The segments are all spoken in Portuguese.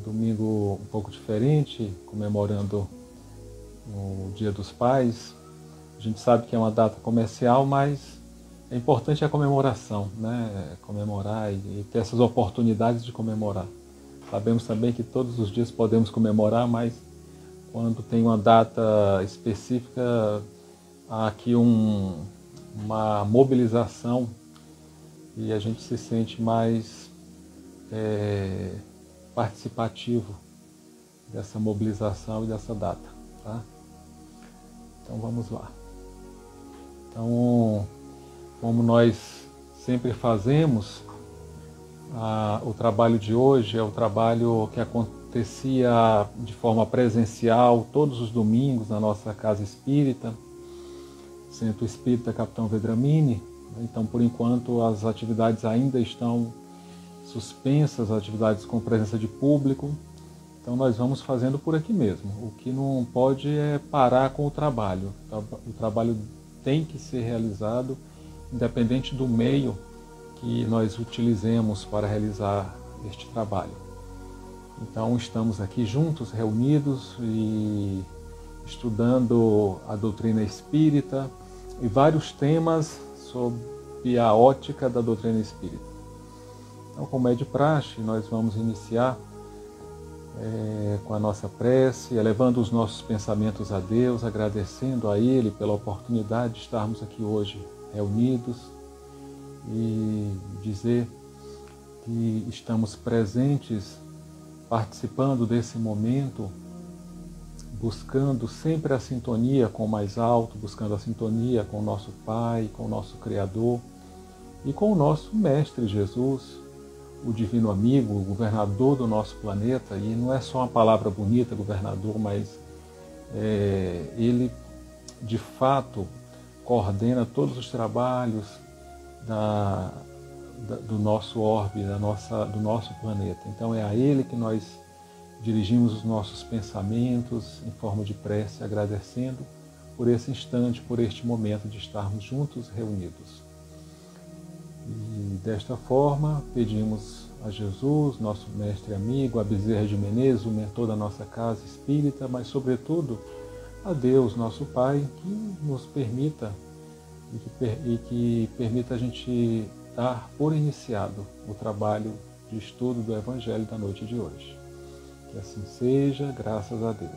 domingo um pouco diferente, comemorando o Dia dos Pais. A gente sabe que é uma data comercial, mas é importante a comemoração, né? Comemorar e ter essas oportunidades de comemorar. Sabemos também que todos os dias podemos comemorar, mas quando tem uma data específica, há aqui uma mobilização e a gente se sente mais participativo dessa mobilização e dessa data, tá? Então vamos lá. Então, como nós sempre fazemos, o trabalho de hoje é o trabalho que acontecia de forma presencial todos os domingos na nossa casa espírita, Centro Espírita Capitão Vedramini. Então, por enquanto, as atividades ainda estão suspensas, atividades com presença de público. Então, nós vamos fazendo por aqui mesmo. O que não pode é parar com o trabalho. O trabalho tem que ser realizado, independente do meio que nós utilizemos para realizar este trabalho. Então, estamos aqui juntos, reunidos e estudando a doutrina espírita e vários temas sob a ótica da doutrina espírita. Então, como é de praxe, nós vamos iniciar com a nossa prece, elevando os nossos pensamentos a Deus, agradecendo a Ele pela oportunidade de estarmos aqui hoje reunidos e dizer que estamos presentes, participando desse momento, buscando sempre a sintonia com o mais alto, buscando a sintonia com o nosso Pai, com o nosso Criador e com o nosso Mestre Jesus, o divino amigo, o governador do nosso planeta. E não é só uma palavra bonita, governador, mas ele de fato coordena todos os trabalhos do nosso orbe, do nosso planeta. Então é a ele que nós dirigimos os nossos pensamentos em forma de prece, agradecendo por esse instante, por este momento de estarmos juntos, reunidos. E desta forma, pedimos a Jesus, nosso mestre e amigo, a Bezerra de Menezes, o mentor da nossa casa espírita, mas sobretudo a Deus, nosso Pai, que nos permita e que permita a gente dar por iniciado o trabalho de estudo do Evangelho da noite de hoje. Que assim seja, graças a Deus.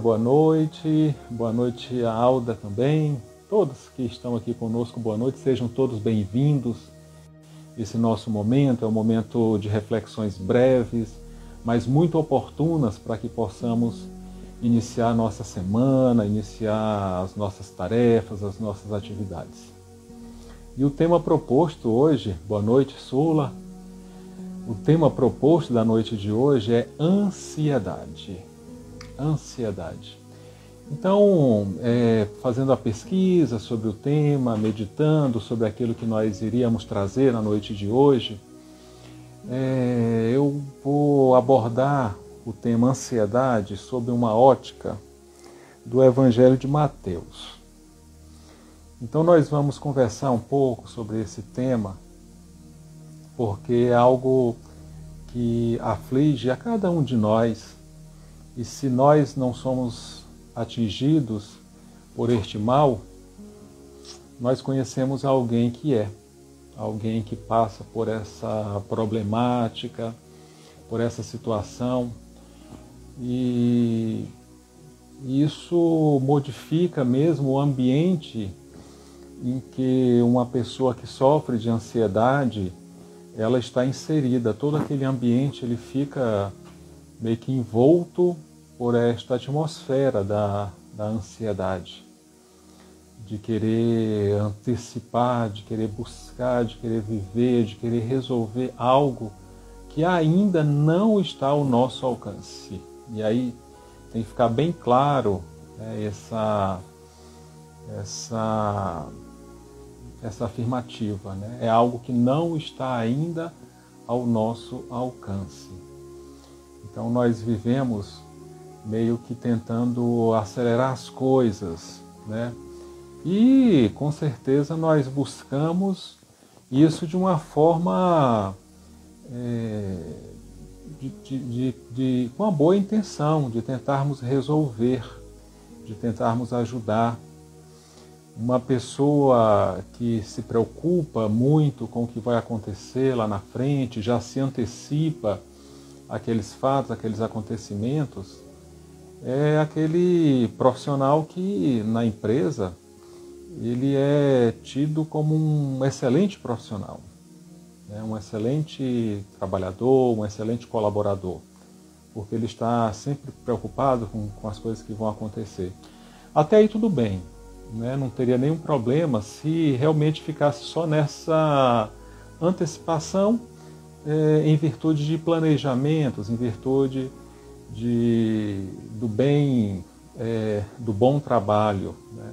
Boa noite a Alda também, todos que estão aqui conosco, boa noite, sejam todos bem-vindos. Esse nosso momento é um momento de reflexões breves, mas muito oportunas para que possamos iniciar a nossa semana, iniciar as nossas tarefas, as nossas atividades. E o tema proposto hoje, boa noite, Sula, o tema proposto da noite de hoje é ansiedade. Ansiedade. Então, fazendo a pesquisa sobre o tema, meditando sobre aquilo que nós iríamos trazer na noite de hoje, eu vou abordar o tema ansiedade sob uma ótica do Evangelho de Mateus. Então nós vamos conversar um pouco sobre esse tema, porque é algo que aflige a cada um de nós, e se nós não somos atingidos por este mal, nós conhecemos alguém que passa por essa problemática, por essa situação, e isso modifica mesmo o ambiente em que uma pessoa que sofre de ansiedade, ela está inserida. Todo aquele ambiente ele fica meio que envolto por esta atmosfera da ansiedade, de querer antecipar, de querer buscar, de querer viver, de querer resolver algo que ainda não está ao nosso alcance. E aí tem que ficar bem claro essa afirmativa, né? É algo que não está ainda ao nosso alcance. Então nós vivemos meio que tentando acelerar as coisas, né? E com certeza nós buscamos isso de uma forma com a boa intenção de tentarmos resolver, de tentarmos ajudar. Uma pessoa que se preocupa muito com o que vai acontecer lá na frente, já se antecipa aqueles fatos, aqueles acontecimentos, é aquele profissional que na empresa ele é tido como um excelente profissional, né? Um excelente trabalhador, um excelente colaborador, porque ele está sempre preocupado com as coisas que vão acontecer. Até aí tudo bem, né? Não teria nenhum problema se realmente ficasse só nessa antecipação, em virtude de planejamentos, em virtude do bem, do bom trabalho, né?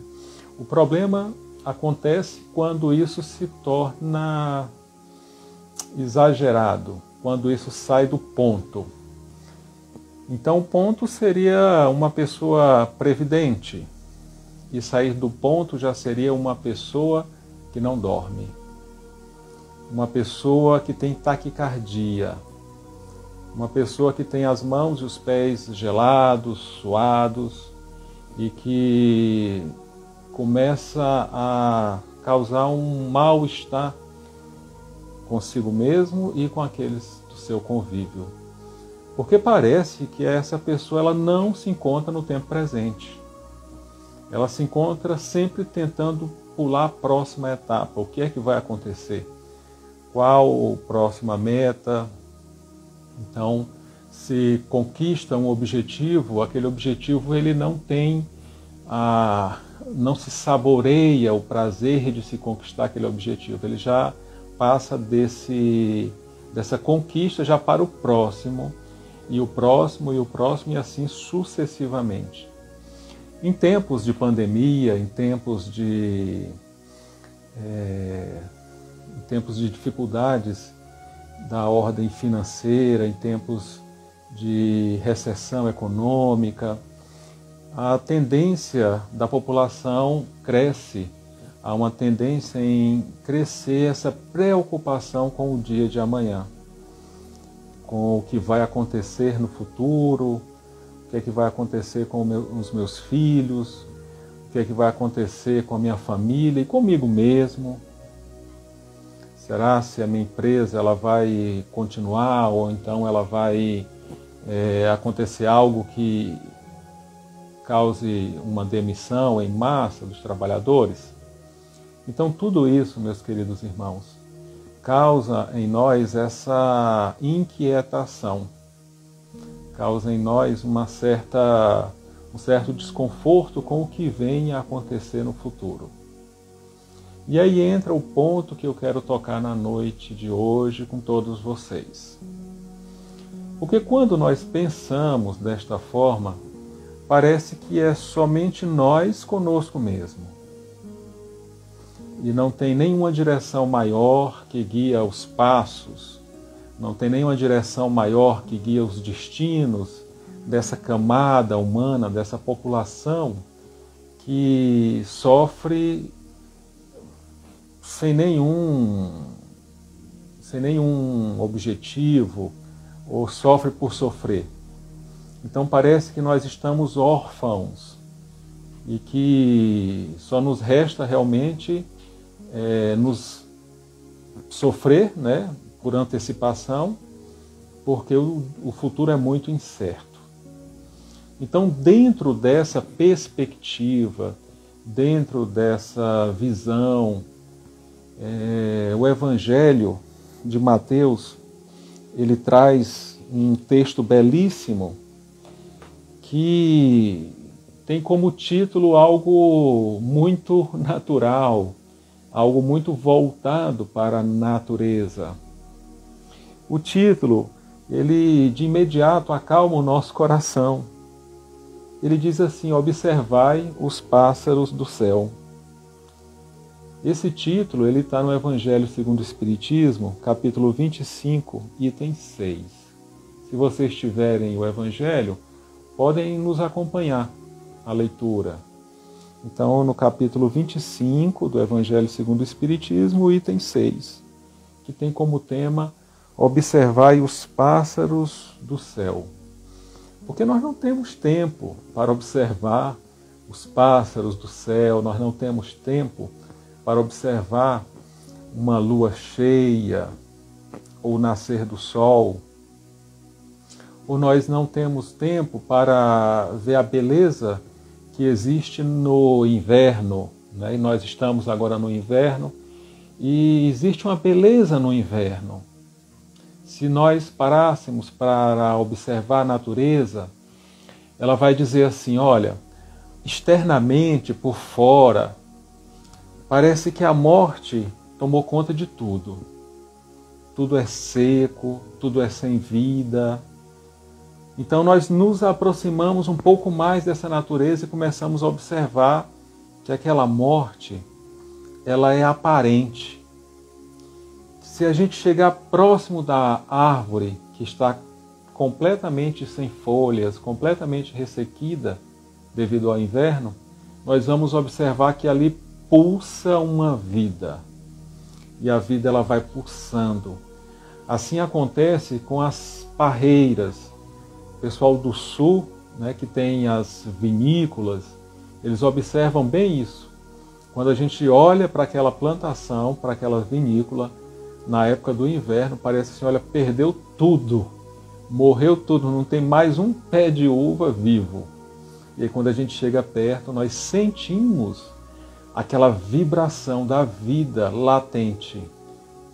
O problema acontece quando isso se torna exagerado, quando isso sai do ponto. Então o ponto seria uma pessoa previdente, e sair do ponto já seria uma pessoa que não dorme, uma pessoa que tem taquicardia, uma pessoa que tem as mãos e os pés gelados, suados, e que começa a causar um mal-estar consigo mesmo e com aqueles do seu convívio. Porque parece que essa pessoa ela não se encontra no tempo presente. Ela se encontra sempre tentando pular a próxima etapa. O que é que vai acontecer? Qual a próxima meta? Então, se conquista um objetivo, aquele objetivo ele não tem não se saboreia o prazer de se conquistar aquele objetivo. Ele já passa dessa conquista já para o próximo, e o próximo, e o próximo, e assim sucessivamente. Em tempos de pandemia, em tempos de dificuldades da ordem financeira, em tempos de recessão econômica, a tendência da população cresce. Há uma tendência em crescer essa preocupação com o dia de amanhã, com o que vai acontecer no futuro, o que é que vai acontecer com os meus filhos, o que é que vai acontecer com a minha família e comigo mesmo. Será se a minha empresa ela vai continuar, ou então ela vai acontecer algo que cause uma demissão em massa dos trabalhadores? Então tudo isso, meus queridos irmãos, causa em nós essa inquietação, causa em nós um certo desconforto com o que vem a acontecer no futuro. E aí entra o ponto que eu quero tocar na noite de hoje com todos vocês. Porque quando nós pensamos desta forma, parece que é somente nós conosco mesmo. E não tem nenhuma direção maior que guia os passos, não tem nenhuma direção maior que guia os destinos dessa camada humana, dessa população que sofre sem nenhum objetivo, ou sofre por sofrer. Então parece que nós estamos órfãos e que só nos resta realmente nos sofrer, né, por antecipação, porque o futuro é muito incerto. Então, dentro dessa perspectiva, dentro dessa visão, o Evangelho de Mateus, ele traz um texto belíssimo que tem como título algo muito natural, algo muito voltado para a natureza. O título, ele de imediato acalma o nosso coração. Ele diz assim: observai os pássaros do céu. Esse título ele está no Evangelho segundo o Espiritismo, capítulo 25, item 6. Se vocês tiverem o Evangelho, podem nos acompanhar a leitura. Então, no capítulo 25 do Evangelho segundo o Espiritismo, item 6, que tem como tema observai os pássaros do céu. Porque nós não temos tempo para observar os pássaros do céu, nós não temos tempo para observar uma lua cheia, ou o nascer do sol, ou nós não temos tempo para ver a beleza que existe no inverno, né? E nós estamos agora no inverno, e existe uma beleza no inverno. Se nós parássemos para observar a natureza, ela vai dizer assim, olha, externamente, por fora, parece que a morte tomou conta de tudo. Tudo é seco, tudo é sem vida. Então nós nos aproximamos um pouco mais dessa natureza e começamos a observar que aquela morte, ela é aparente. Se a gente chegar próximo da árvore, que está completamente sem folhas, completamente ressequida devido ao inverno, nós vamos observar que ali pulsa uma vida. E a vida ela vai pulsando. Assim acontece com as parreiras. O pessoal do sul, né, que tem as vinícolas, eles observam bem isso. Quando a gente olha para aquela plantação, para aquela vinícola, na época do inverno, parece assim, olha, perdeu tudo, morreu tudo, não tem mais um pé de uva vivo. E aí quando a gente chega perto, nós sentimos aquela vibração da vida latente.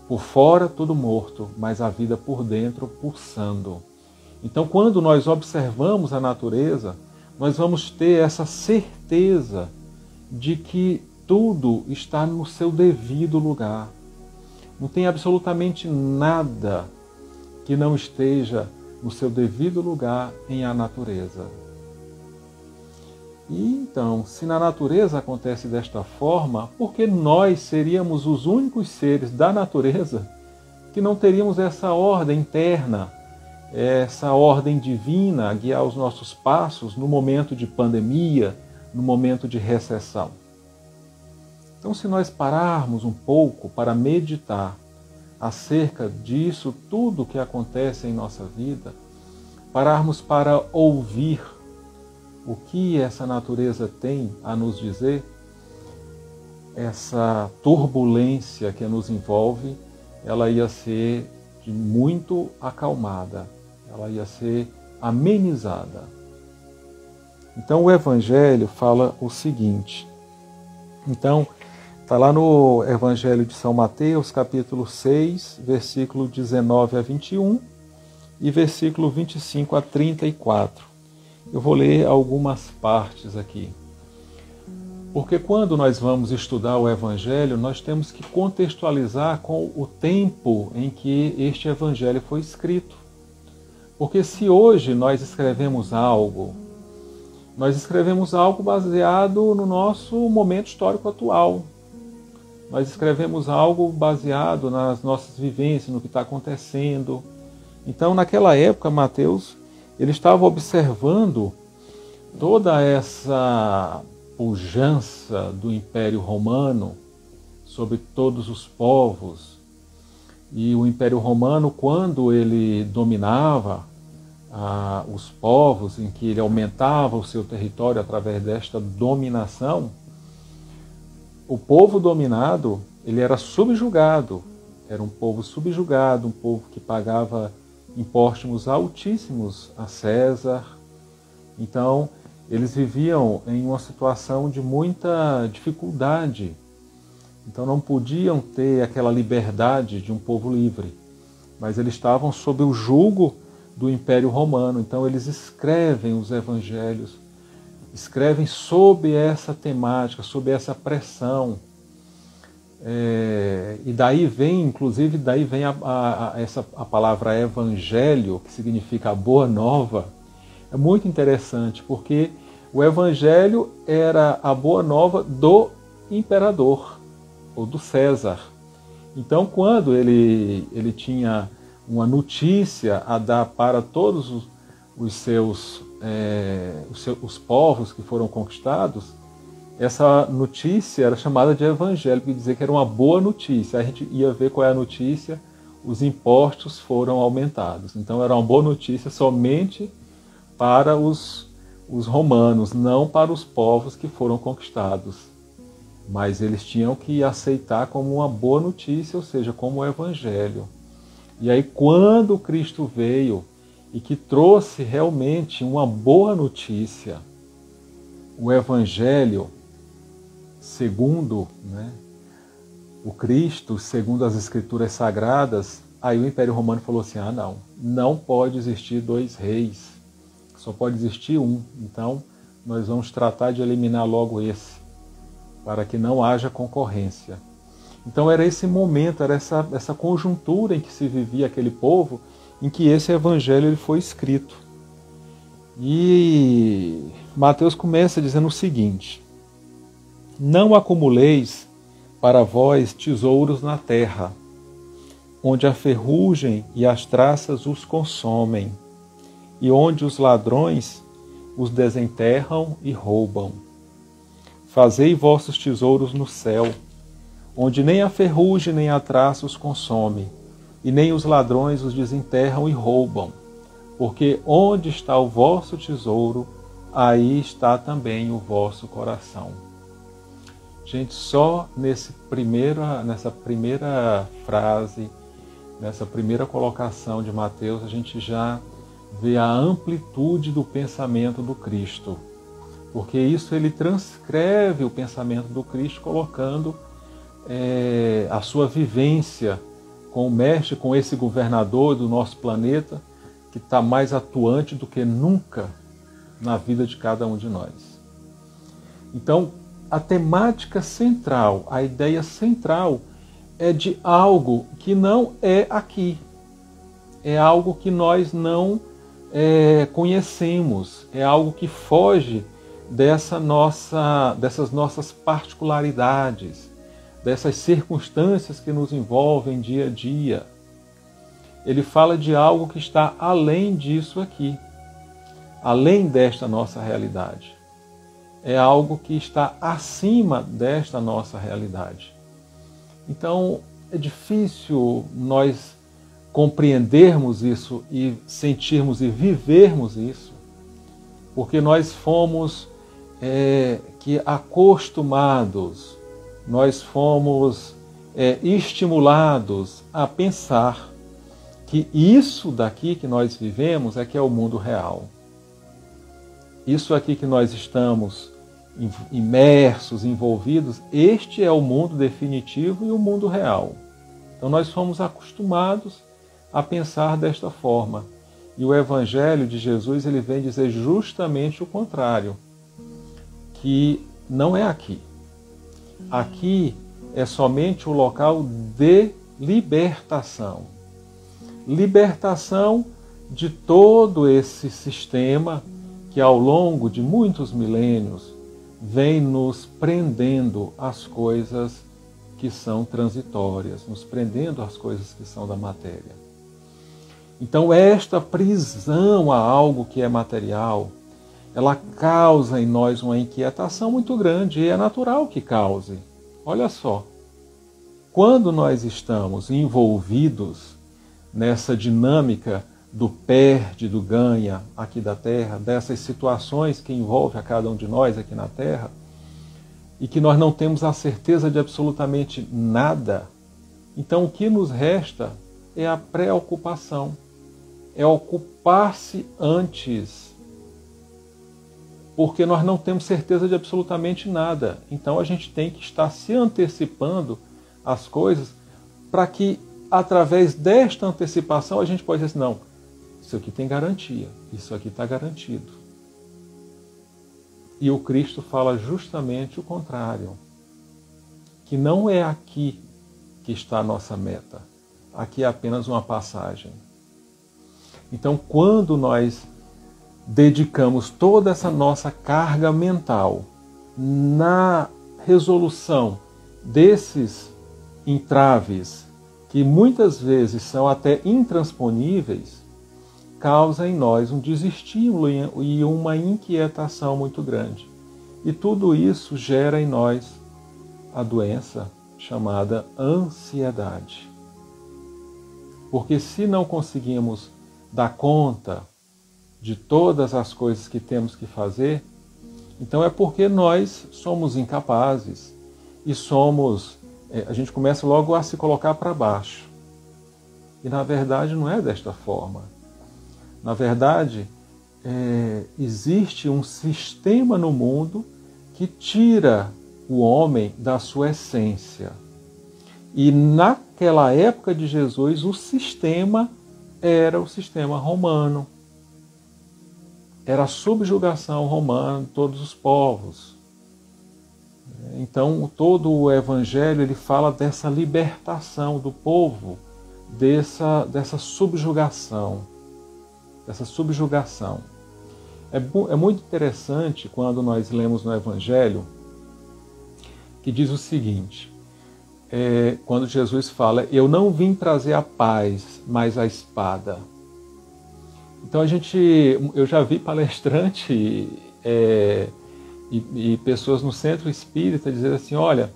Por fora tudo morto, mas a vida por dentro pulsando. Então quando nós observamos a natureza, nós vamos ter essa certeza de que tudo está no seu devido lugar. Não tem absolutamente nada que não esteja no seu devido lugar em a natureza. E então, se na natureza acontece desta forma, por que nós seríamos os únicos seres da natureza que não teríamos essa ordem interna, essa ordem divina a guiar os nossos passos no momento de pandemia, no momento de recessão? Então, se nós pararmos um pouco para meditar acerca disso, tudo que acontece em nossa vida, pararmos para ouvir o que essa natureza tem a nos dizer, essa turbulência que nos envolve, ela ia ser de muito acalmada, ela ia ser amenizada. Então o Evangelho fala o seguinte, então está lá no Evangelho de São Mateus, capítulo 6, versículo 19 a 21 e versículo 25 a 34. Eu vou ler algumas partes aqui. Porque quando nós vamos estudar o Evangelho, nós temos que contextualizar com o tempo em que este Evangelho foi escrito. Porque se hoje nós escrevemos algo baseado no nosso momento histórico atual. Nós escrevemos algo baseado nas nossas vivências, no que está acontecendo. Então, naquela época, Mateus, ele estava observando toda essa pujança do Império Romano sobre todos os povos. E o Império Romano, quando ele dominava os povos, em que ele aumentava o seu território através desta dominação, o povo dominado, ele era subjugado. Era um povo subjugado, um povo que pagava impostos altíssimos a César. Então, eles viviam em uma situação de muita dificuldade. Então, não podiam ter aquela liberdade de um povo livre. Mas eles estavam sob o jugo do Império Romano. Então, eles escrevem os evangelhos, escrevem sob essa temática, sob essa pressão. E daí vem, inclusive, a palavra evangelho, que significa a boa nova. É muito interessante, porque o evangelho era a boa nova do imperador, ou do César. Então, quando ele tinha uma notícia a dar para todos os povos que foram conquistados, essa notícia era chamada de evangelho, que quer dizer que era uma boa notícia. A gente ia ver qual é a notícia, os impostos foram aumentados. Então era uma boa notícia somente para os romanos, não para os povos que foram conquistados. Mas eles tinham que aceitar como uma boa notícia, ou seja, como o Evangelho. E aí quando Cristo veio e que trouxe realmente uma boa notícia, o Evangelho, segundo o Cristo, segundo as Escrituras Sagradas, aí o Império Romano falou assim, não pode existir dois reis, só pode existir um, então nós vamos tratar de eliminar logo esse, para que não haja concorrência. Então era esse momento, era essa conjuntura em que se vivia aquele povo, em que esse Evangelho ele foi escrito. E Mateus começa dizendo o seguinte: não acumuleis para vós tesouros na terra, onde a ferrugem e as traças os consomem, e onde os ladrões os desenterram e roubam. Fazei vossos tesouros no céu, onde nem a ferrugem nem a traça os consome, e nem os ladrões os desenterram e roubam. Porque onde está o vosso tesouro, aí está também o vosso coração. Gente, só nessa primeira frase, nessa primeira colocação de Mateus, a gente já vê a amplitude do pensamento do Cristo. Porque isso ele transcreve o pensamento do Cristo, colocando a sua vivência com o mestre, com esse governador do nosso planeta, que está mais atuante do que nunca na vida de cada um de nós. Então, a temática central, a ideia central é de algo que não é aqui. É algo que nós não conhecemos. É algo que foge dessas nossas particularidades, dessas circunstâncias que nos envolvem dia a dia. Ele fala de algo que está além disso aqui, além desta nossa realidade. É algo que está acima desta nossa realidade. Então, é difícil nós compreendermos isso e sentirmos e vivermos isso, porque nós fomos acostumados, nós fomos estimulados a pensar que isso daqui que nós vivemos é que é o mundo real. Isso aqui que nós estamos imersos, envolvidos, este é o mundo definitivo e o mundo real. Então nós fomos acostumados a pensar desta forma. E o Evangelho de Jesus ele vem dizer justamente o contrário, que não é aqui. Aqui é somente o local de libertação. Libertação de todo esse sistema que ao longo de muitos milênios vem nos prendendo às coisas que são transitórias, nos prendendo às coisas que são da matéria. Então esta prisão a algo que é material, ela causa em nós uma inquietação muito grande, e é natural que cause. Olha só, quando nós estamos envolvidos nessa dinâmica do perde, do ganha aqui da Terra, dessas situações que envolvem a cada um de nós aqui na Terra, e que nós não temos a certeza de absolutamente nada, então o que nos resta é a preocupação, é ocupar-se antes, porque nós não temos certeza de absolutamente nada. Então a gente tem que estar se antecipando às coisas para que, através desta antecipação, a gente pode dizer assim, não, isso aqui tem garantia, isso aqui está garantido. E o Cristo fala justamente o contrário, que não é aqui que está a nossa meta, aqui é apenas uma passagem. Então, quando nós dedicamos toda essa nossa carga mental na resolução desses entraves, que muitas vezes são até intransponíveis, causa em nós um desestímulo e uma inquietação muito grande. E tudo isso gera em nós a doença chamada ansiedade. Porque se não conseguimos dar conta de todas as coisas que temos que fazer, então é porque nós somos incapazes e a gente começa logo a se colocar para baixo. E na verdade não é desta forma. Na verdade, existe um sistema no mundo que tira o homem da sua essência. E naquela época de Jesus, o sistema era o sistema romano. Era a subjugação romana de todos os povos. Então, todo o Evangelho ele fala dessa libertação do povo, dessa subjugação. É muito interessante quando nós lemos no Evangelho que diz o seguinte, quando Jesus fala, eu não vim trazer a paz, mas a espada. Então eu já vi palestrante e pessoas no centro espírita dizer assim, olha,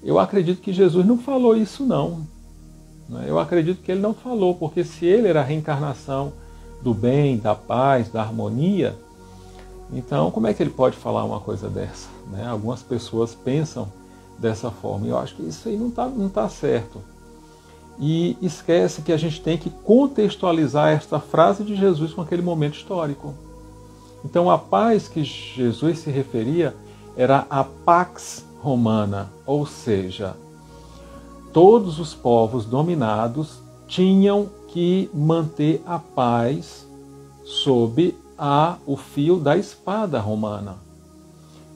eu acredito que Jesus não falou isso não. Eu acredito que ele não falou, porque se ele era a reencarnação do bem, da paz, da harmonia, então como é que ele pode falar uma coisa dessa? Algumas pessoas pensam dessa forma, e eu acho que isso aí não tá certo. E esquece que a gente tem que contextualizar esta frase de Jesus com aquele momento histórico. Então a paz que Jesus se referia era a Pax Romana, ou seja, todos os povos dominados tinham que manter a paz sob o fio da espada romana.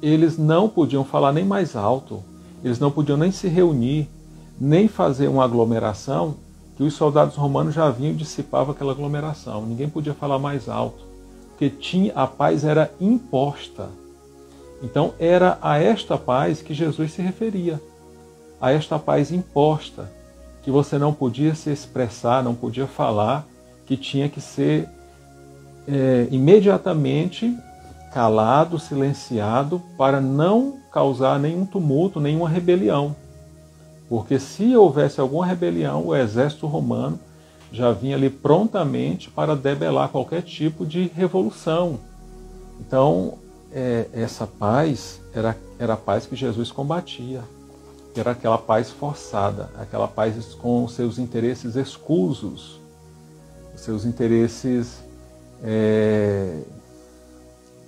Eles não podiam falar nem mais alto, eles não podiam nem se reunir, nem fazer uma aglomeração, que os soldados romanos já vinham e dissipavam aquela aglomeração. Ninguém podia falar mais alto, porque a paz era imposta. Então era a esta paz que Jesus se referia, a esta paz imposta, que você não podia se expressar, não podia falar, que tinha que ser imediatamente calado, silenciado, para não causar nenhum tumulto, nenhuma rebelião. Porque se houvesse alguma rebelião, o exército romano já vinha ali prontamente para debelar qualquer tipo de revolução. Então, essa paz era a paz que Jesus combatia. Era aquela paz forçada, aquela paz com os seus interesses escusos, os seus interesses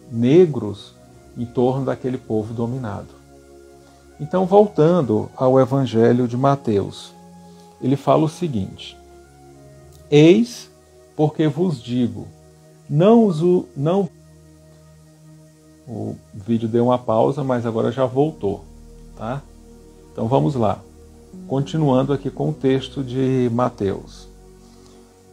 negros em torno daquele povo dominado. Então, voltando ao Evangelho de Mateus, ele fala o seguinte, eis porque vos digo, o vídeo deu uma pausa, mas agora já voltou, tá? Então vamos lá, continuando aqui com o texto de Mateus.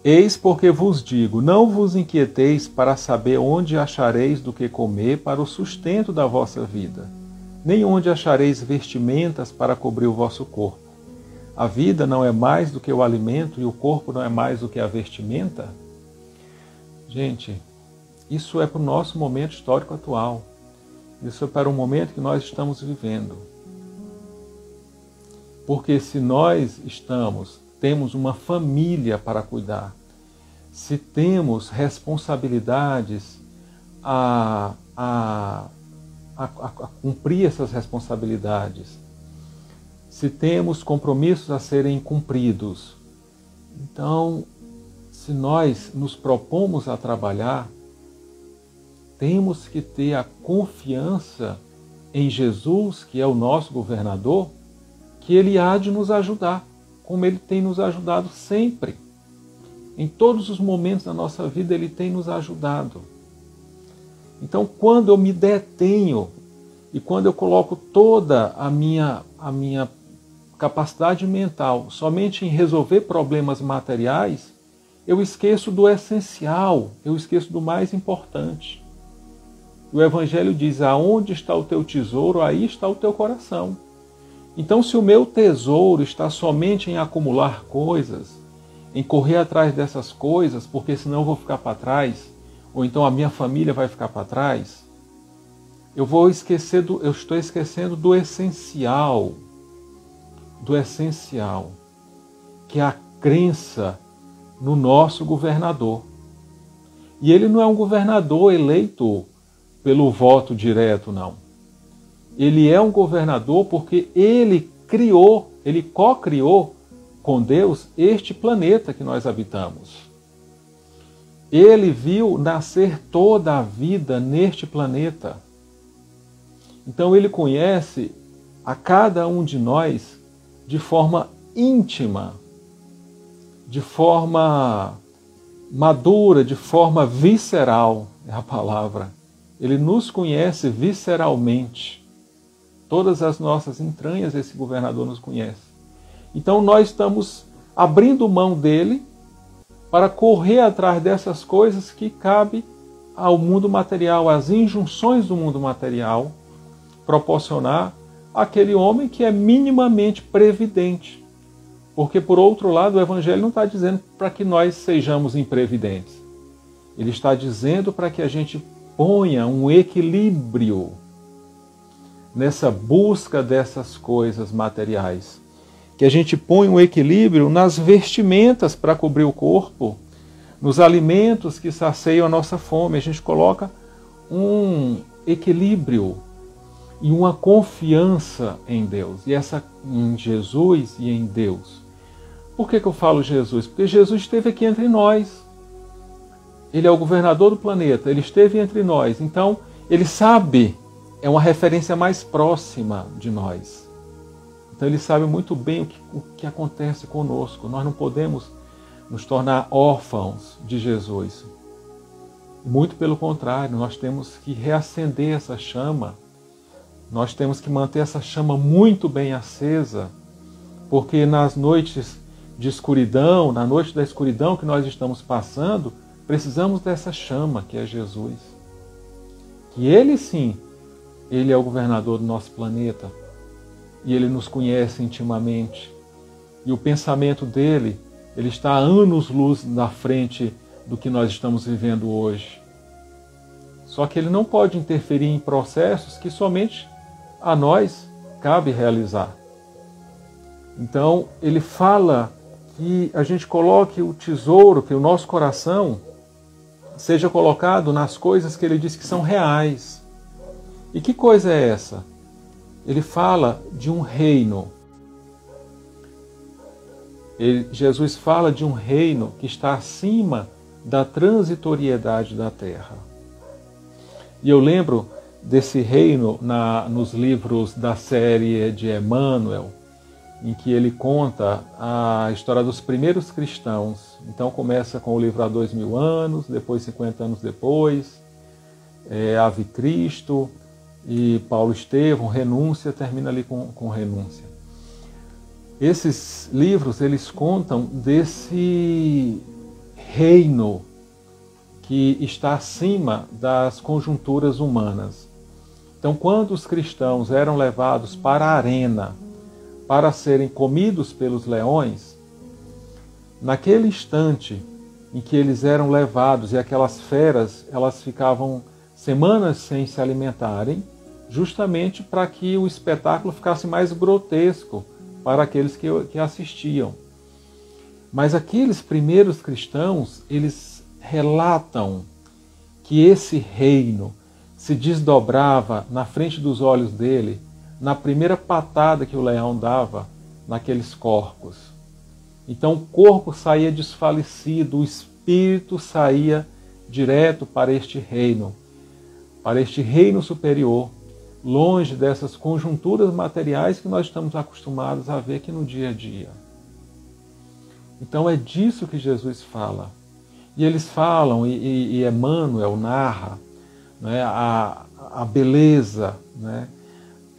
Eis porque vos digo, não vos inquieteis para saber onde achareis do que comer para o sustento da vossa vida, nem onde achareis vestimentas para cobrir o vosso corpo. A vida não é mais do que o alimento e o corpo não é mais do que a vestimenta? Gente, isso é para o nosso momento histórico atual. Isso é para o momento que nós estamos vivendo. Porque se nós temos uma família para cuidar, se temos responsabilidades a cumprir essas responsabilidades, se temos compromissos a serem cumpridos, então, se nós nos propomos a trabalhar, temos que ter a confiança em Jesus, que é o nosso governador, que Ele há de nos ajudar, como Ele tem nos ajudado sempre. Em todos os momentos da nossa vida, Ele tem nos ajudado. Então, quando eu me detenho e quando eu coloco toda a minha capacidade mental somente em resolver problemas materiais, eu esqueço do essencial, eu esqueço do mais importante. O Evangelho diz, aonde está o teu tesouro, aí está o teu coração. Então, se o meu tesouro está somente em acumular coisas, em correr atrás dessas coisas, porque senão eu vou ficar para trás, ou então a minha família vai ficar para trás, eu estou esquecendo do essencial, que é a crença no nosso governador. E ele não é um governador eleito pelo voto direto, não. Ele é um governador porque ele criou, ele co-criou com Deus este planeta que nós habitamos. Ele viu nascer toda a vida neste planeta. Então ele conhece a cada um de nós de forma íntima, de forma madura, de forma visceral, é a palavra. Ele nos conhece visceralmente. Todas as nossas entranhas esse governador nos conhece. Então nós estamos abrindo mão dele para correr atrás dessas coisas que cabe ao mundo material, às injunções do mundo material, proporcionar àquele homem que é minimamente previdente. Porque, por outro lado, o Evangelho não está dizendo para que nós sejamos imprevidentes. Ele está dizendo para que a gente ponha um equilíbrio nessa busca dessas coisas materiais. Que a gente ponha um equilíbrio nas vestimentas para cobrir o corpo, nos alimentos que saciam a nossa fome. A gente coloca um equilíbrio e uma confiança em Deus, e essa em Jesus e em Deus. Por que eu falo Jesus? Porque Jesus esteve aqui entre nós. Ele é o governador do planeta, ele esteve entre nós. Então, ele sabe, é uma referência mais próxima de nós. Então, ele sabe muito bem o que acontece conosco. Nós não podemos nos tornar órfãos de Jesus. Muito pelo contrário, nós temos que reacender essa chama. Nós temos que manter essa chama muito bem acesa, porque nas noites de escuridão, na noite da escuridão que nós estamos passando, precisamos dessa chama que é Jesus. Que ele sim, ele é o governador do nosso planeta e ele nos conhece intimamente. E o pensamento dele, ele está a anos-luz na frente do que nós estamos vivendo hoje. Só que ele não pode interferir em processos que somente a nós cabe realizar. Então, ele fala que a gente coloque o tesouro, que o nosso coração seja colocado nas coisas que ele diz que são reais. E que coisa é essa? Ele fala de um reino. Jesus fala de um reino que está acima da transitoriedade da terra. E eu lembro desse reino nos livros da série de Emmanuel, em que ele conta a história dos primeiros cristãos. Então começa com o livro há 2000 anos, depois 50 anos depois, Ave Cristo e Paulo Estevão, Renúncia, termina ali com Renúncia. Esses livros, eles contam desse reino que está acima das conjunturas humanas. Então, quando os cristãos eram levados para a arena para serem comidos pelos leões, naquele instante em que eles eram levados e aquelas feras, elas ficavam semanas sem se alimentarem, justamente para que o espetáculo ficasse mais grotesco para aqueles que assistiam. Mas aqueles primeiros cristãos, eles relatam que esse reino se desdobrava na frente dos olhos dele, na primeira patada que o leão dava naqueles corpos. Então o corpo saía desfalecido, o espírito saía direto para este reino superior, longe dessas conjunturas materiais que nós estamos acostumados a ver aqui no dia a dia. Então é disso que Jesus fala. E eles falam, e Emmanuel narra, né, a beleza, né?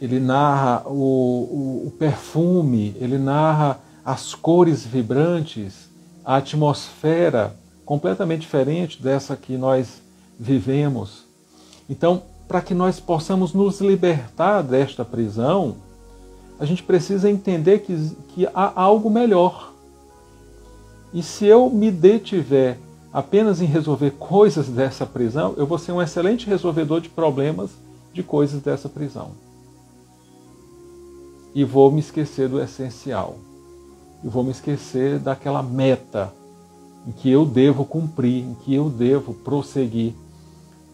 Ele narra o perfume, ele narra as cores vibrantes, a atmosfera completamente diferente dessa que nós vivemos. Então, para que nós possamos nos libertar desta prisão, a gente precisa entender que há algo melhor. E se eu me detiver apenas em resolver coisas dessa prisão, eu vou ser um excelente resolvedor de problemas de coisas dessa prisão. E vou me esquecer do essencial. E vou me esquecer daquela meta em que eu devo cumprir, em que eu devo prosseguir,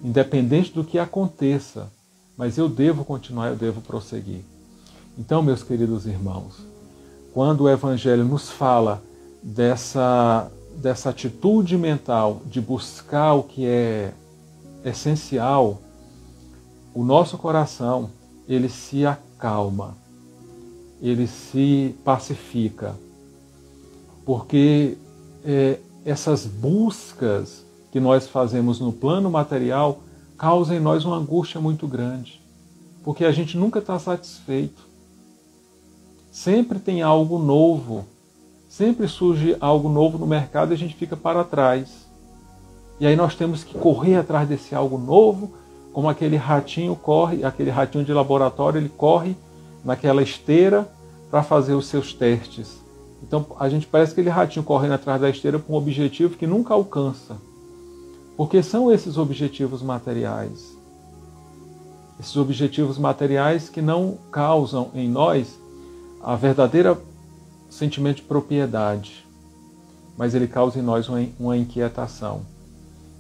independente do que aconteça, mas eu devo continuar, eu devo prosseguir. Então, meus queridos irmãos, quando o Evangelho nos fala dessa atitude mental de buscar o que é essencial, o nosso coração, ele se acalma, ele se pacifica, porque essas buscas que nós fazemos no plano material causam em nós uma angústia muito grande, porque a gente nunca está satisfeito. Sempre tem algo novo, sempre surge algo novo no mercado e a gente fica para trás. E aí nós temos que correr atrás desse algo novo, como aquele ratinho corre, aquele ratinho de laboratório, ele corre naquela esteira para fazer os seus testes. Então a gente parece aquele ratinho correndo atrás da esteira para um objetivo que nunca alcança. Porque são esses objetivos materiais. Esses objetivos materiais que não causam em nós a verdadeira sentimento de propriedade, mas ele causa em nós uma inquietação.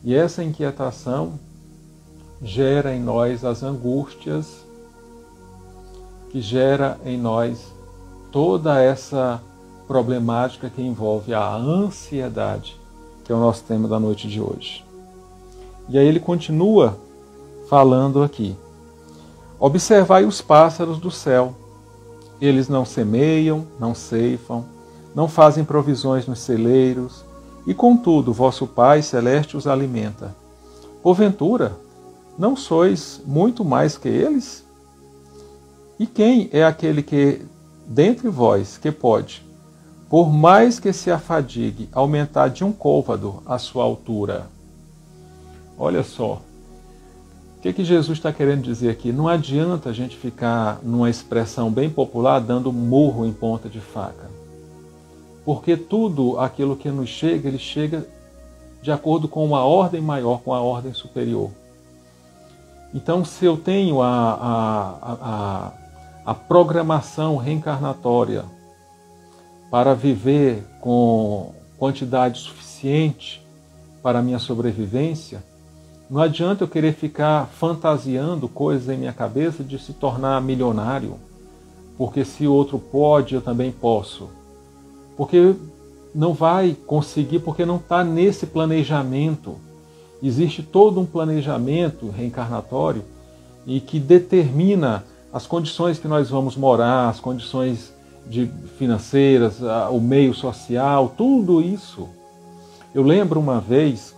E essa inquietação gera em nós as angústias, que gera em nós toda essa problemática que envolve a ansiedade, que é o nosso tema da noite de hoje. E aí ele continua falando aqui: observai os pássaros do céu. Eles não semeiam, não ceifam, não fazem provisões nos celeiros, e contudo vosso Pai Celeste os alimenta. Porventura, não sois muito mais que eles? E quem é aquele que, dentre vós, que pode, por mais que se afadigue, aumentar de 1 côvado a sua altura? Olha só, o que Jesus está querendo dizer aqui? Não adianta a gente ficar, numa expressão bem popular, dando murro em ponta de faca. Porque tudo aquilo que nos chega, ele chega de acordo com uma ordem maior, com a ordem superior. Então, se eu tenho a programação reencarnatória para viver com quantidade suficiente para a minha sobrevivência, não adianta eu querer ficar fantasiando coisas em minha cabeça de se tornar milionário, porque se o outro pode, eu também posso. Porque não vai conseguir, porque não está nesse planejamento. Existe todo um planejamento reencarnatório e que determina as condições que nós vamos morar, as condições financeiras, o meio social, tudo isso. Eu lembro uma vez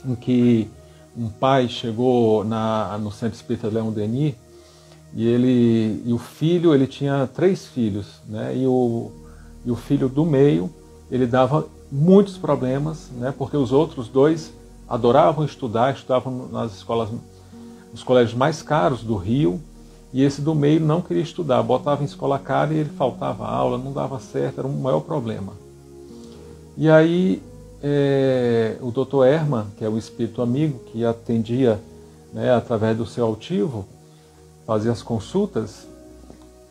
em que um pai chegou no Centro Espírita Leão Denis e o filho, ele tinha 3 filhos, né? E o filho do meio, ele dava muitos problemas, né? Porque os outros 2 adoravam estudar, estudavam nos colégios mais caros do Rio, e esse do meio não queria estudar, botava em escola cara e ele faltava aula, não dava certo, era um maior problema. E aí o Dr. Herman, que é o espírito amigo, que atendia, né, através do seu altivo, fazia as consultas,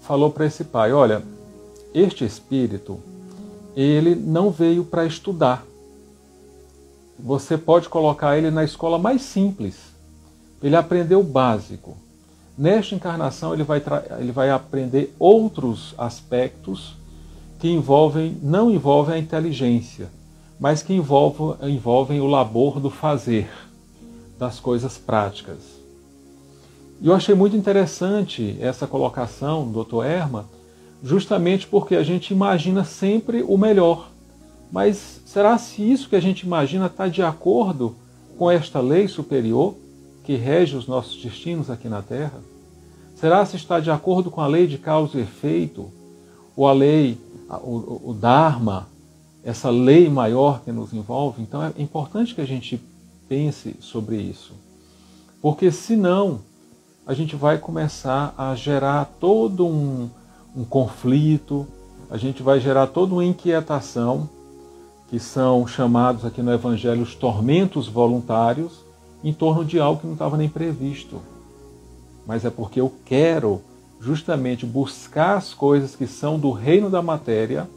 falou para esse pai: olha, este espírito, ele não veio para estudar. Você pode colocar ele na escola mais simples. Ele aprendeu o básico. Nesta encarnação ele vai aprender outros aspectos que não envolvem a inteligência, mas que envolvem o labor do fazer, das coisas práticas. E eu achei muito interessante essa colocação do Dr. Herman, justamente porque a gente imagina sempre o melhor. Mas será se isso que a gente imagina está de acordo com esta lei superior que rege os nossos destinos aqui na Terra? Será se está de acordo com a lei de causa e efeito? Ou a lei, o Dharma, essa lei maior que nos envolve? Então é importante que a gente pense sobre isso. Porque senão a gente vai começar a gerar todo um conflito, a gente vai gerar toda uma inquietação, que são chamados aqui no Evangelho os tormentos voluntários, em torno de algo que não estava nem previsto. Mas é porque eu quero justamente buscar as coisas que são do reino da matéria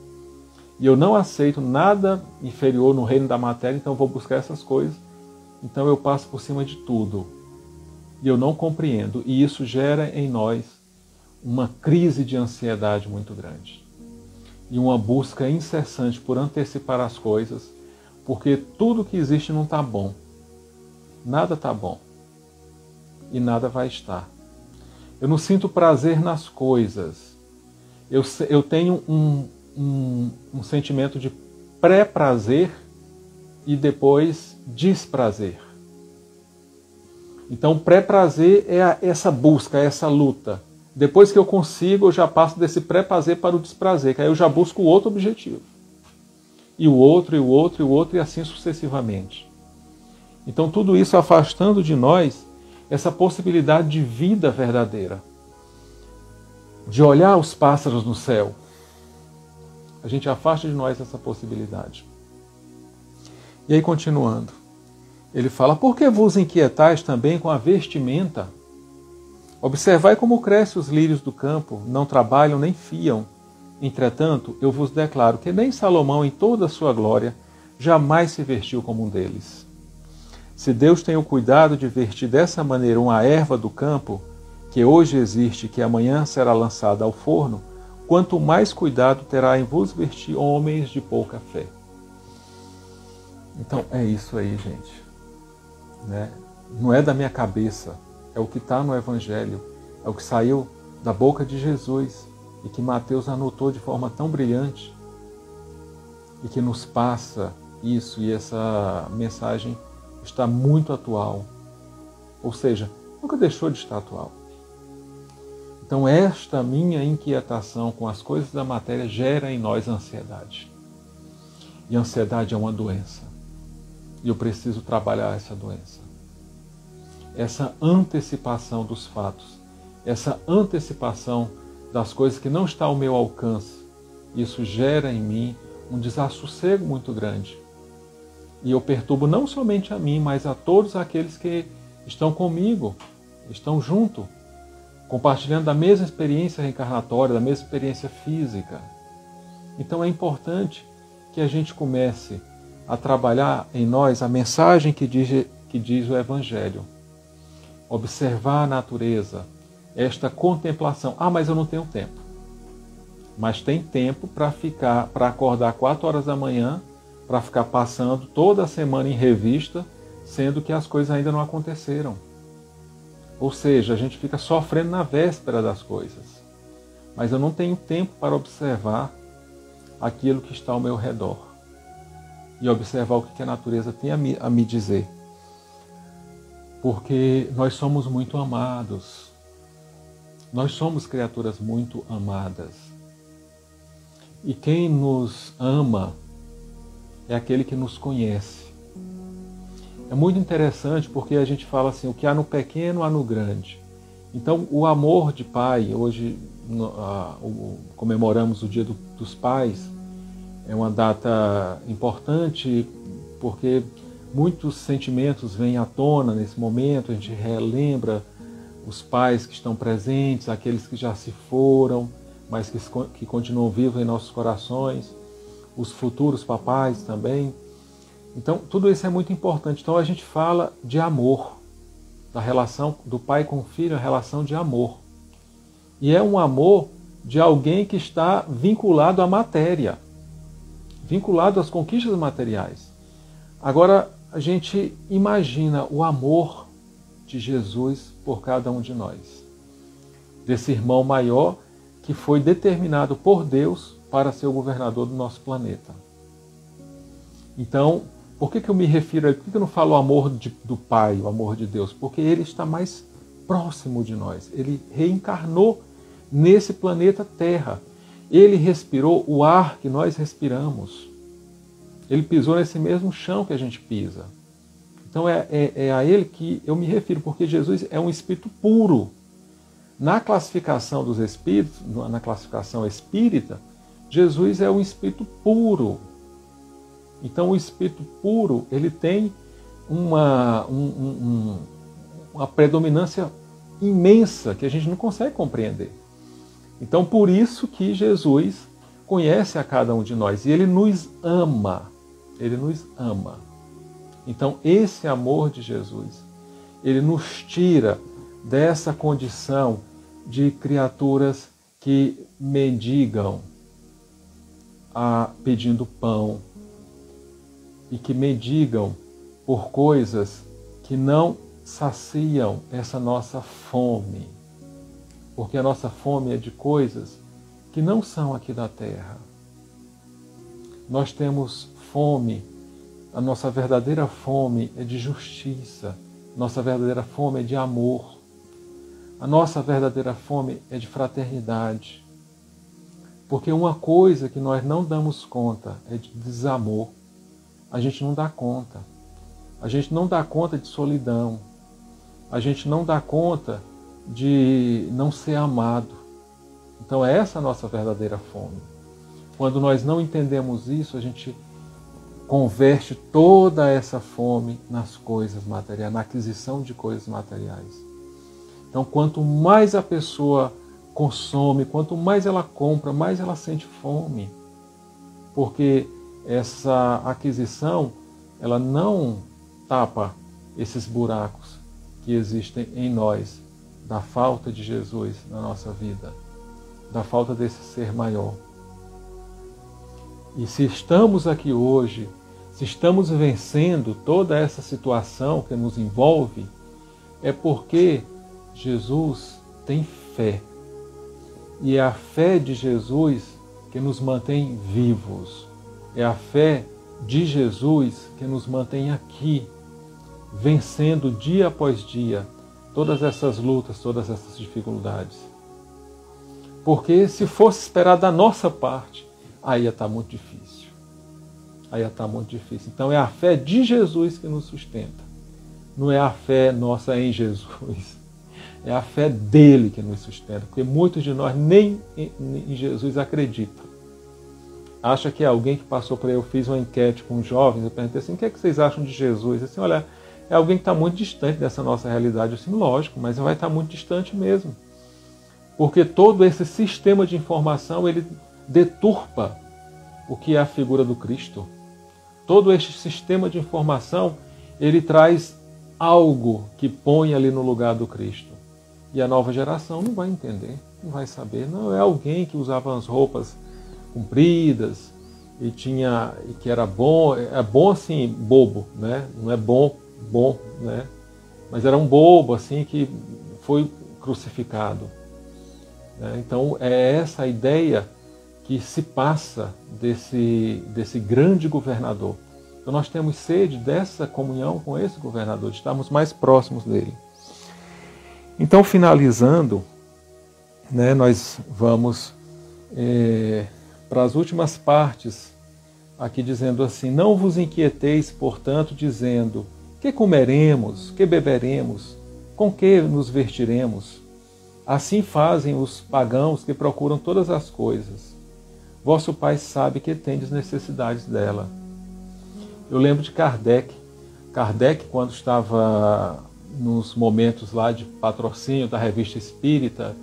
e eu não aceito nada inferior no reino da matéria, então eu vou buscar essas coisas, então eu passo por cima de tudo. E eu não compreendo, e isso gera em nós uma crise de ansiedade muito grande. E uma busca incessante por antecipar as coisas, porque tudo que existe não está bom. Nada está bom. E nada vai estar. Eu não sinto prazer nas coisas. Eu tenho um sentimento de pré-prazer e depois desprazer. Então, pré-prazer é essa busca, é essa luta. Depois que eu consigo, eu já passo desse pré-prazer para o desprazer, que aí eu já busco o outro objetivo. E o outro, e o outro, e o outro, e assim sucessivamente. Então, tudo isso afastando de nós essa possibilidade de vida verdadeira. De olhar os pássaros no céu. A gente afasta de nós essa possibilidade. E aí, continuando, ele fala: por que vos inquietais também com a vestimenta? Observai como crescem os lírios do campo, não trabalham nem fiam. Entretanto, eu vos declaro que nem Salomão, em toda a sua glória, jamais se vestiu como um deles. Se Deus tem o cuidado de vestir dessa maneira uma erva do campo, que hoje existe e que amanhã será lançada ao forno, quanto mais cuidado terá em vos vestir homens de pouca fé. Então é isso aí, gente. Né? Não é da minha cabeça, é o que está no Evangelho, é o que saiu da boca de Jesus e que Mateus anotou de forma tão brilhante e que nos passa isso, e essa mensagem está muito atual. Ou seja, nunca deixou de estar atual. Então esta minha inquietação com as coisas da matéria gera em nós ansiedade. E a ansiedade é uma doença. E eu preciso trabalhar essa doença. Essa antecipação dos fatos, essa antecipação das coisas que não está ao meu alcance, isso gera em mim um desassossego muito grande. E eu perturbo não somente a mim, mas a todos aqueles que estão comigo, estão junto, compartilhando da mesma experiência reencarnatória, da mesma experiência física. Então é importante que a gente comece a trabalhar em nós a mensagem que diz o Evangelho. Observar a natureza, esta contemplação. Ah, mas eu não tenho tempo. Mas tem tempo para acordar 4 horas da manhã, para ficar passando toda a semana em revista, sendo que as coisas ainda não aconteceram. Ou seja, a gente fica sofrendo na véspera das coisas. Mas eu não tenho tempo para observar aquilo que está ao meu redor. E observar o que a natureza tem a me dizer. Porque nós somos muito amados. Nós somos criaturas muito amadas. E quem nos ama é aquele que nos conhece. É muito interessante porque a gente fala assim, o que há no pequeno, há no grande. Então, o amor de pai, hoje comemoramos o Dia dos Pais, é uma data importante porque muitos sentimentos vêm à tona nesse momento, a gente relembra os pais que estão presentes, aqueles que já se foram, mas que continuam vivos em nossos corações, os futuros papais também. Então, tudo isso é muito importante. Então, a gente fala de amor, da relação do pai com o filho, a relação de amor. E é um amor de alguém que está vinculado à matéria, vinculado às conquistas materiais. Agora, a gente imagina o amor de Jesus por cada um de nós. Desse irmão maior que foi determinado por Deus para ser o governador do nosso planeta. Então, por que eu me refiro a ele? Por que eu não falo o amor do Pai, o amor de Deus? Porque ele está mais próximo de nós. Ele reencarnou nesse planeta Terra. Ele respirou o ar que nós respiramos. Ele pisou nesse mesmo chão que a gente pisa. Então é a ele que eu me refiro, porque Jesus é um espírito puro. Na classificação dos espíritos, na classificação espírita, Jesus é um espírito puro. Então o espírito puro, ele tem uma predominância imensa que a gente não consegue compreender. Então por isso que Jesus conhece a cada um de nós e Ele nos ama. Ele nos ama. Então, esse amor de Jesus, Ele nos tira dessa condição de criaturas que mendigam pedindo pão e que mendigam por coisas que não saciam essa nossa fome. Porque a nossa fome é de coisas que não são aqui da terra. Nós temos fome, a nossa verdadeira fome é de justiça, nossa verdadeira fome é de amor, a nossa verdadeira fome é de fraternidade. Porque uma coisa que nós não damos conta é de desamor. A gente não dá conta. A gente não dá conta de solidão. A gente não dá conta de não ser amado. Então é essa a nossa verdadeira fome. Quando nós não entendemos isso, a gente converte toda essa fome nas coisas materiais, na aquisição de coisas materiais. Então, quanto mais a pessoa consome, quanto mais ela compra, mais ela sente fome. Porque essa aquisição, ela não tapa esses buracos que existem em nós, da falta de Jesus na nossa vida, da falta desse ser maior. E se estamos aqui hoje, se estamos vencendo toda essa situação que nos envolve, é porque Jesus tem fé. E é a fé de Jesus que nos mantém vivos. É a fé de Jesus que nos mantém aqui, vencendo dia após dia todas essas lutas, todas essas dificuldades. Porque se fosse esperar da nossa parte, aí ia estar muito difícil. Aí ia estar muito difícil. Então é a fé de Jesus que nos sustenta. Não é a fé nossa em Jesus. É a fé dele que nos sustenta. Porque muitos de nós nem em Jesus acreditam. Acha que é alguém que passou por aí. Eu fiz uma enquete com jovens, eu perguntei assim, o que é que vocês acham de Jesus? Assim, olha, é alguém que está muito distante dessa nossa realidade. Assim, lógico, mas vai estar muito distante mesmo. Porque todo esse sistema de informação, ele deturpa o que é a figura do Cristo. Todo este sistema de informação, ele traz algo que põe ali no lugar do Cristo. E a nova geração não vai entender, não vai saber. Não, é alguém que usava as roupas compridas e que era bom, é bom assim, bobo, né? Não é bom, né? Mas era um bobo assim que foi crucificado. Né? Então é essa a ideia que se passa desse grande governador. Então nós temos sede dessa comunhão com esse governador, de estarmos mais próximos dele. Então, finalizando, né, nós vamos para as últimas partes, aqui dizendo assim, não vos inquieteis, portanto, dizendo, que comeremos, que beberemos, com que nos vestiremos? Assim fazem os pagãos que procuram todas as coisas. Vosso Pai sabe que tendes necessidades dela. Eu lembro de Kardec. Kardec, quando estava nos momentos lá de patrocínio da Revista Espírita,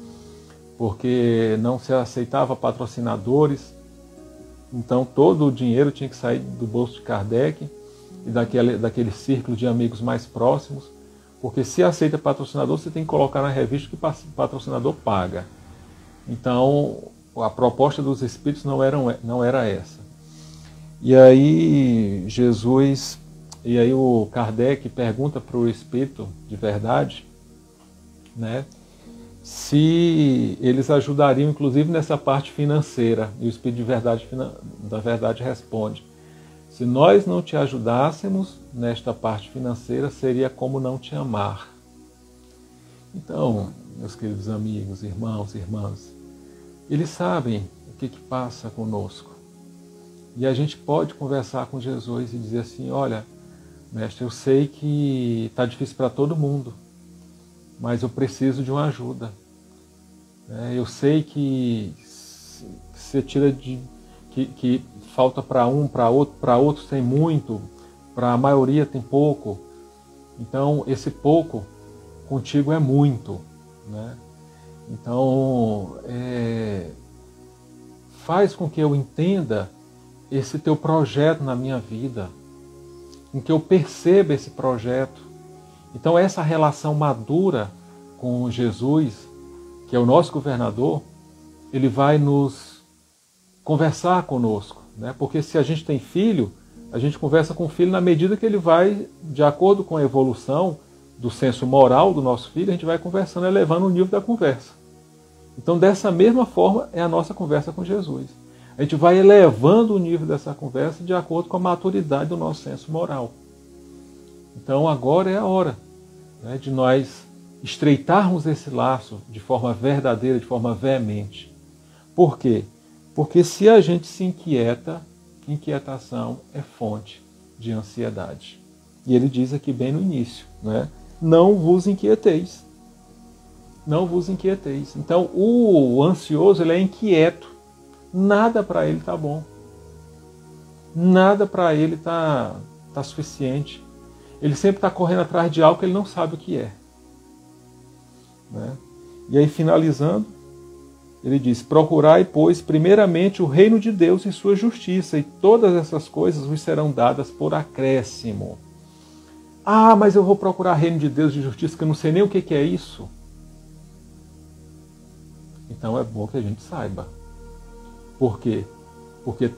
porque não se aceitava patrocinadores, então todo o dinheiro tinha que sair do bolso de Kardec e daquele círculo de amigos mais próximos, porque se aceita patrocinador, você tem que colocar na revista que o patrocinador paga. Então, a proposta dos Espíritos não era essa. E aí o Kardec pergunta para o Espírito de verdade, né, se eles ajudariam, inclusive, nessa parte financeira. E o Espírito da verdade responde, se nós não te ajudássemos nesta parte financeira, seria como não te amar. Então, meus queridos amigos, irmãos e irmãs, eles sabem o que passa conosco. E a gente pode conversar com Jesus e dizer assim, olha, mestre, eu sei que está difícil para todo mundo, mas eu preciso de uma ajuda. Eu sei que você tira que falta para um, para outros tem muito, para a maioria tem pouco. Então, esse pouco contigo é muito, né? Então, faz com que eu entenda esse teu projeto na minha vida, com que eu perceba esse projeto. Então essa relação madura com Jesus, que é o nosso governador, ele vai nos conversar conosco, né? Porque se a gente tem filho, a gente conversa com o filho na medida que ele vai, de acordo com a evolução do senso moral do nosso filho, a gente vai conversando, elevando o nível da conversa. Então, dessa mesma forma, é a nossa conversa com Jesus. A gente vai elevando o nível dessa conversa de acordo com a maturidade do nosso senso moral. Então, agora é a hora, né, de nós estreitarmos esse laço de forma verdadeira, de forma veemente. Por quê? Porque se a gente se inquieta, inquietação é fonte de ansiedade. E ele diz aqui bem no início, né? Não vos inquieteis. Não vos inquieteis. Então, o ansioso, ele é inquieto. Nada para ele está bom. Nada para ele está suficiente. Ele sempre está correndo atrás de algo que ele não sabe o que é. Né? E aí, finalizando, ele diz: procurai, pois, primeiramente o reino de Deus e sua justiça, e todas essas coisas vos serão dadas por acréscimo. Ah, mas eu vou procurar reino de Deus e justiça, que eu não sei nem o que é isso. Então é bom que a gente saiba. Por quê? Porque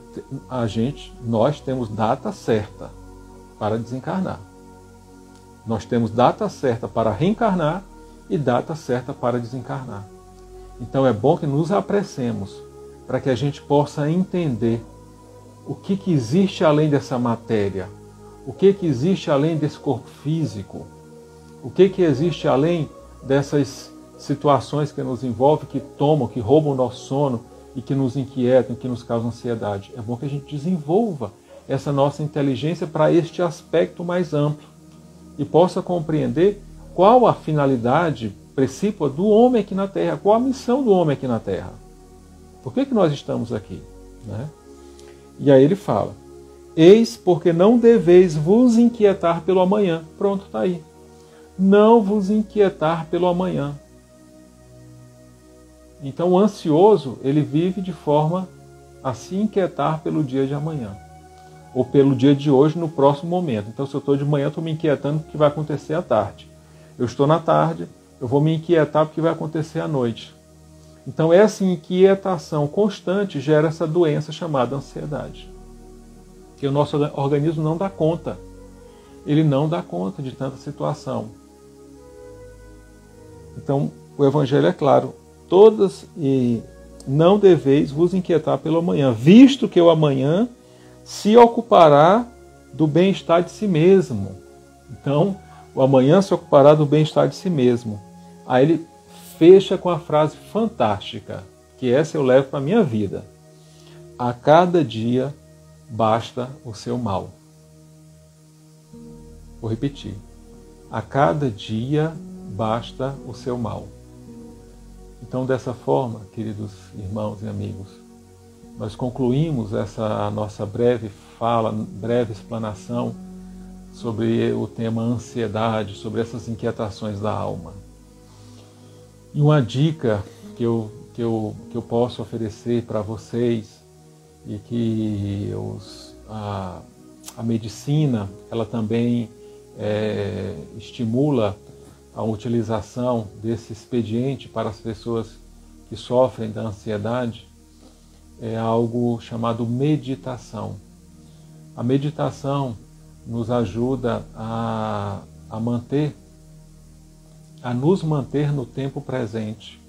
nós temos data certa para desencarnar. Nós temos data certa para reencarnar e data certa para desencarnar. Então é bom que nos apressemos para que a gente possa entender o que existe além dessa matéria, o que existe além desse corpo físico, o que existe além dessas situações que nos envolvem, que tomam, que roubam o nosso sono e que nos inquietam, que nos causam ansiedade. É bom que a gente desenvolva essa nossa inteligência para este aspecto mais amplo e possa compreender qual a finalidade precípua do homem aqui na Terra, qual a missão do homem aqui na Terra. Por que nós estamos aqui? Né? E aí ele fala: eis porque não deveis vos inquietar pelo amanhã. Pronto, está aí. Não vos inquietar pelo amanhã. Então o ansioso, ele vive de forma a se inquietar pelo dia de amanhã. Ou pelo dia de hoje, no próximo momento. Então se eu estou de manhã, estou me inquietando porque vai acontecer à tarde. Eu estou na tarde, eu vou me inquietar porque vai acontecer à noite. Então essa inquietação constante gera essa doença chamada ansiedade. Que o nosso organismo não dá conta. Ele não dá conta de tanta situação. Então o Evangelho é claro. Todas e não deveis vos inquietar pelo amanhã, visto que o amanhã se ocupará do bem-estar de si mesmo. Então, o amanhã se ocupará do bem-estar de si mesmo. Aí ele fecha com a frase fantástica, que essa eu levo para a minha vida. A cada dia basta o seu mal. Vou repetir. A cada dia basta o seu mal. Então, dessa forma, queridos irmãos e amigos, nós concluímos essa nossa breve fala, breve explanação sobre o tema ansiedade, sobre essas inquietações da alma. E uma dica que eu posso oferecer para vocês, e que a medicina ela também estimula a utilização desse expediente para as pessoas que sofrem da ansiedade, é algo chamado meditação. A meditação nos ajuda a nos manter no tempo presente,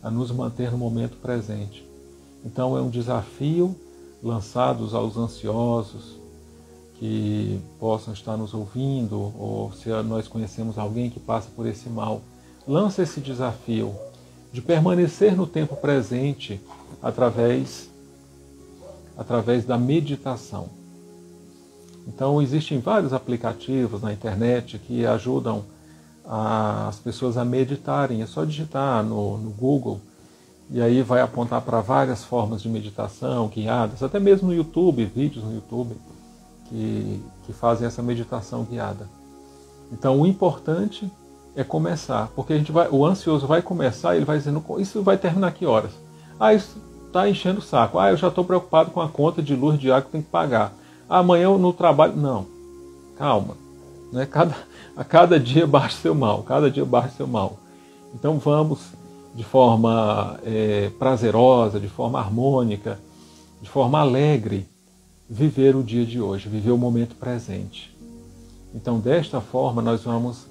a nos manter no momento presente. Então é um desafio lançado aos ansiosos, que possam estar nos ouvindo, ou se nós conhecemos alguém que passa por esse mal, lança esse desafio de permanecer no tempo presente através da meditação. Então existem vários aplicativos na internet que ajudam as pessoas a meditarem. É só digitar no Google e aí vai apontar para várias formas de meditação guiadas, até mesmo no YouTube, vídeos no YouTube que fazem essa meditação guiada. Então o importante é começar, porque o ansioso vai começar e ele vai dizendo: isso vai terminar que horas? Ah, isso está enchendo o saco. Eu já estou preocupado com a conta de luz de água que tem que pagar. Amanhã eu no trabalho... Não, calma. Né? A cada dia baixa seu mal, cada dia baixa seu mal. Então vamos de forma prazerosa, de forma harmônica, de forma alegre, viver o dia de hoje, viver o momento presente. Então desta forma nós vamos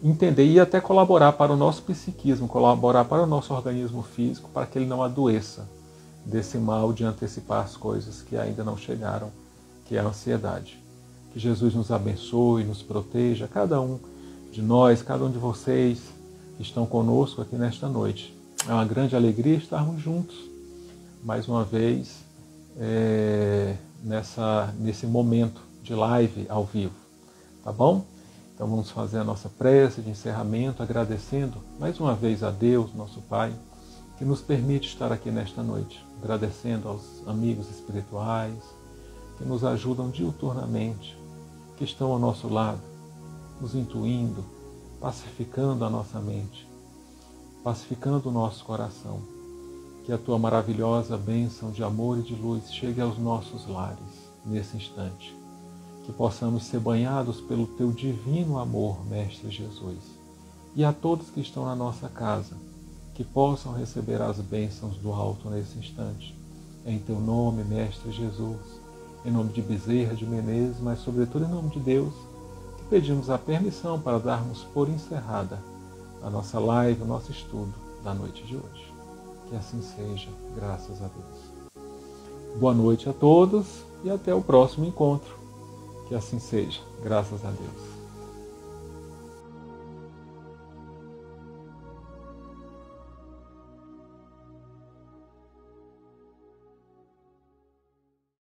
entender e até colaborar para o nosso psiquismo, colaborar para o nosso organismo físico, para que ele não adoeça desse mal de antecipar as coisas que ainda não chegaram, que é a ansiedade. Que Jesus nos abençoe, nos proteja, cada um de nós, cada um de vocês que estão conosco aqui nesta noite. É uma grande alegria estarmos juntos, mais uma vez, nesse momento de live ao vivo. Tá bom? Então vamos fazer a nossa prece de encerramento, agradecendo mais uma vez a Deus, nosso Pai, que nos permite estar aqui nesta noite. Agradecendo aos amigos espirituais que nos ajudam diuturnamente, que estão ao nosso lado, nos intuindo, pacificando a nossa mente, pacificando o nosso coração. Que a Tua maravilhosa bênção de amor e de luz chegue aos nossos lares nesse instante. Que possamos ser banhados pelo Teu divino amor, Mestre Jesus. E a todos que estão na nossa casa, que possam receber as bênçãos do alto nesse instante. Em Teu nome, Mestre Jesus, em nome de Bezerra de Menezes, mas sobretudo em nome de Deus, que pedimos a permissão para darmos por encerrada a nossa live, o nosso estudo da noite de hoje. Que assim seja, graças a Deus. Boa noite a todos e até o próximo encontro. Que assim seja, graças a Deus.